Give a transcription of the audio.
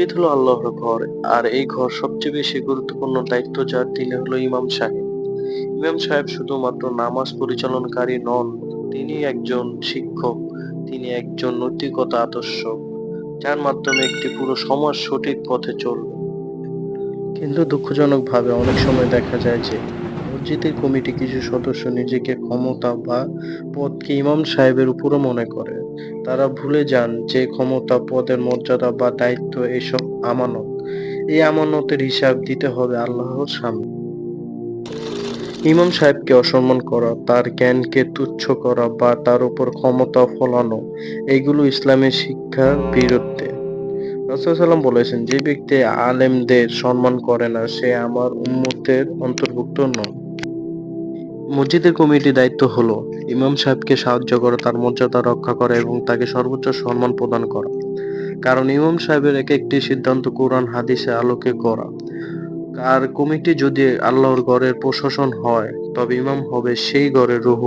মসজিদ হলো আল্লাহর ঘর, আর এই ঘর সবচেয়ে বেশি গুরুত্বপূর্ণ দায়িত্ব যার তিনি হলো ইমাম সাহেব। ইমাম সাহেব শুধুমাত্র নামাজ পরিচালনকারী নন, তিনি একজন শিক্ষক, তিনি একজন নৈতিকতা আদর্শ, যার মাধ্যমে একটি পুরো সমাজ সঠিক পথে চলবে। কিন্তু দুঃখজনকভাবে অনেক সময় দেখা যায় যে মসজিদের কমিটি কিছু সদস্য নিজেকে ক্ষমতা বা পদকে ইমাম সাহেবের উপরও মনে করে। তারা ভুলে যান যে ক্ষমতা, পদের মর্যাদা বা দায়িত্ব এসব আমানত। এই আমানতের হিসাব দিতে হবে আল্লাহর সামনে। ইমাম সাহেবকে অসম্মান করা, তার জ্ঞানকে তুচ্ছ করা বা তার উপর ক্ষমতা ফলানো, এগুলো ইসলামের শিক্ষার বিরুদ্ধে। রাসূল সাল্লাল্লাহু বলেছেন, যে ব্যক্তি আলেমদের সম্মান করে না সে আমার উম্মতের অন্তর্ভুক্ত নয়। মসজিদের কমিটির দায়িত্ব হলো ইমাম সাহেবকে সাহায্য করা, তার মর্যাদা রক্ষা করা এবং তাকে সর্বোচ্চ সম্মান প্রদান করা। কারণ ইমাম সাহেবের এক একটি সিদ্ধান্ত কোরআন হাদিসের আলোকে গড়া। আর কমিটি যদি আল্লাহর ঘরের প্রশাসন হয়, তবে ইমাম হবে সেই ঘরের রূহ।